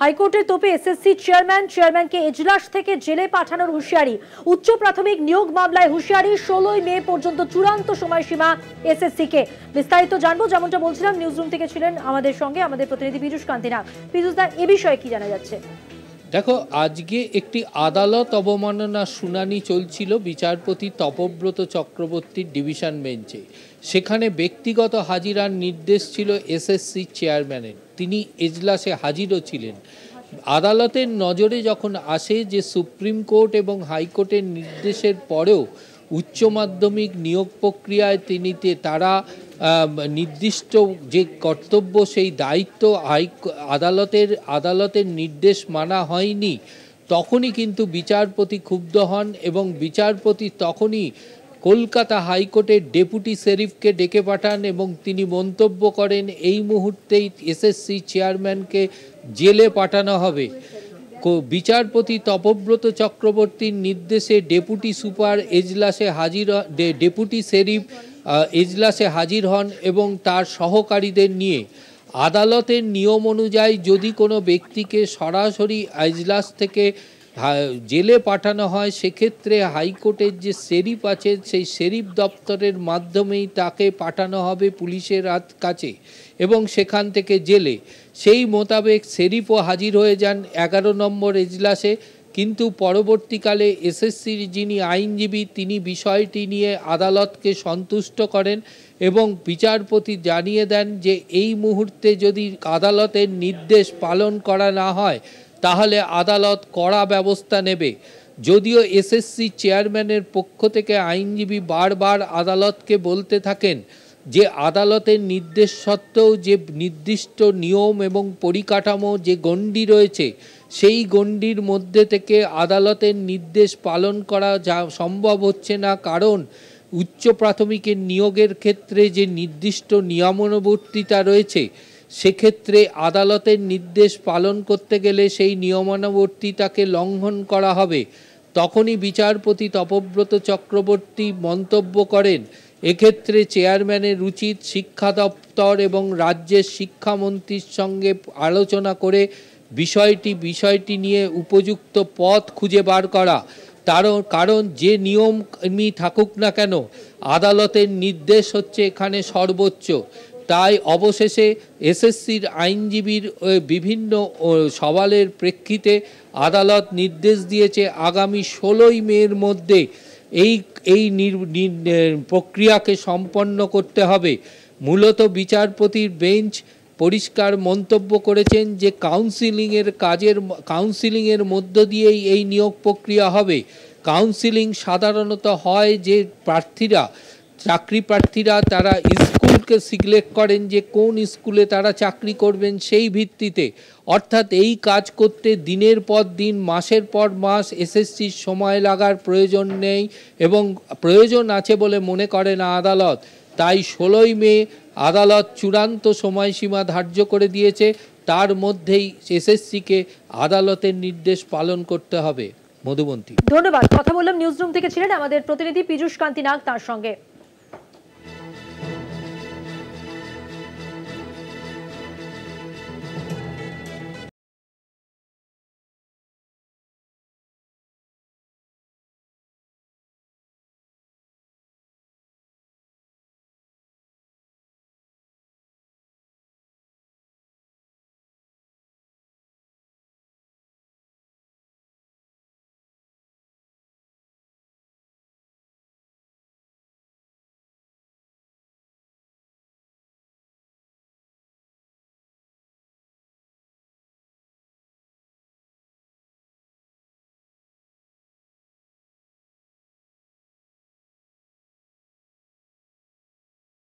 হাইকোর্টের তোপে এসএসসি চেয়ারম্যানকে এজলাস থেকে জেলে পাঠানোর হুঁশিয়ারি। উচ্চ প্রাথমিক নিয়োগ মামলায় হুঁশিয়ারি, 16 মে পর্যন্ত চূড়ান্ত সময়সীমা এসএসসি কে। বিস্তারিত জানবো, যেমনটা বলছিলাম নিউজরুম থেকে ছিলেন আমাদের সঙ্গে আমাদের প্রতিনিধি পীযূষ কান্তি নাগ। পীযূষ দা, এ বিষয়ে কি জানা যাচ্ছে? দেখো, আজকে একটি আদালত অবমাননা শুনানি চলছিল বিচারপতি তপব্রত চক্রবর্তীর ডিভিশন বেঞ্চে। সেখানে ব্যক্তিগত হাজিরার নির্দেশ ছিল এসএসসি চেয়ারম্যানের, তিনি এজলাসে হাজিরও ছিলেন। আদালতের নজরে যখন আসে যে সুপ্রিম কোর্ট এবং হাইকোর্টের নির্দেশের পরেও উচ্চ মাধ্যমিক নিয়োগ প্রক্রিয়ায় তারা নির্দিষ্ট যে কর্তব্য সেই দায়িত্ব আদালতের নির্দেশ মানা হয়নি, তখনই কিন্তু বিচারপতি ক্ষুব্ধ হন এবং বিচারপতি তখনই কলকাতা হাইকোর্টের ডেপুটি শেরিফকে ডেকে পাঠান এবং তিনি মন্তব্য করেন এই মুহূর্তেই এসএসসি চেয়ারম্যানকে জেলে পাঠানো হবে। বিচারপতি তপব্রত চক্রবর্তীর নির্দেশে ডেপুটি শেরিফ এজলাসে হাজির হন এবং তার সহকারীদের নিয়ে। আদালতের নিয়ম অনুযায়ী যদি কোনো ব্যক্তিকে সরাসরি এজলাস থেকে জেলে পাঠানো হয়, সেক্ষেত্রে হাইকোর্টের যে শেরিফ আছে সেই শেরিফ দপ্তরের মাধ্যমেই তাকে পাঠানো হবে পুলিশের কাছে এবং সেখান থেকে জেলে। সেই মোতাবেক শেরিফও হাজির হয়ে যান 11 নম্বর এজলাসে, কিন্তু পরবর্তীকালে এসএসসির যিনি আইনজীবী তিনি বিষয়টি নিয়ে আদালতকে সন্তুষ্ট করেন এবং বিচারপতি জানিয়ে দেন যে এই মুহূর্তে যদি আদালতের নির্দেশ পালন করা না হয় তাহলে আদালত কড়া ব্যবস্থা নেবে। যদিও এসএসসি চেয়ারম্যানের পক্ষ থেকে আইনজীবী বারবার আদালতকে বলতে থাকেন যে আদালতের নির্দেশ সত্ত্বেও যে নির্দিষ্ট নিয়ম এবং পরিকাঠামো যে গণ্ডি রয়েছে সেই গণ্ডির মধ্যে থেকে আদালতের নির্দেশ পালন করা সম্ভব হচ্ছে না, কারণ উচ্চ প্রাথমিকের নিয়োগের ক্ষেত্রে যে নির্দিষ্ট নিয়মানুবর্তিতা রয়েছে সেক্ষেত্রে আদালতের নির্দেশ পালন করতে গেলে সেই নিয়মানুবর্তিতাকে লঙ্ঘন করা হবে। তখনই বিচারপতি তপব্রত চক্রবর্তী মন্তব্য করেন এক্ষেত্রে চেয়ারম্যানের উচিত শিক্ষা দপ্তর এবং রাজ্যের শিক্ষামন্ত্রীর সঙ্গে আলোচনা করে বিষয়টি নিয়ে উপযুক্ত পথ খুঁজে বার করা। কারণ যে নিয়মই থাকুক না কেন আদালতের নির্দেশ হচ্ছে এখানে সর্বোচ্চ। তাই অবশেষে এসএসসির আইনজীবীর বিভিন্ন সওয়ালের প্রেক্ষিতে আদালত নির্দেশ দিয়েছে আগামী 16 মের মধ্যে এই প্রক্রিয়াকে সম্পন্ন করতে হবে। মূলত বিচারপতির বেঞ্চ পরিষ্কার মন্তব্য করেছেন যে কাউন্সিলিংয়ের মধ্য দিয়েই এই নিয়োগ প্রক্রিয়া হবে। কাউন্সিলিং সাধারণত হয় যে চাকরি প্রার্থীরা তারা স্কুলকে সিলেক্ট করেন যে কোন স্কুলে তারা চাকরি করবেন সেই ভিত্তিতে, অর্থাৎ এই কাজ করতে দিনের পর দিন মাসের পর মাস এসএসসির সময় লাগার প্রয়োজন নেই এবং প্রয়োজন আছে বলে মনে করে না আদালত। তাই 16 মে আদালত চূড়ান্ত সময়সীমা ধার্য করে দিয়েছে, তার মধ্যেই এসএসসিকে আদালতের নির্দেশ পালন করতে হবে। মধুবন্তী, ধন্যবাদ। কথা বললাম নিউজরুম থেকে ছিলেন আমাদের প্রতিনিধি পীযূষ কান্তি নাগ, তার সঙ্গে।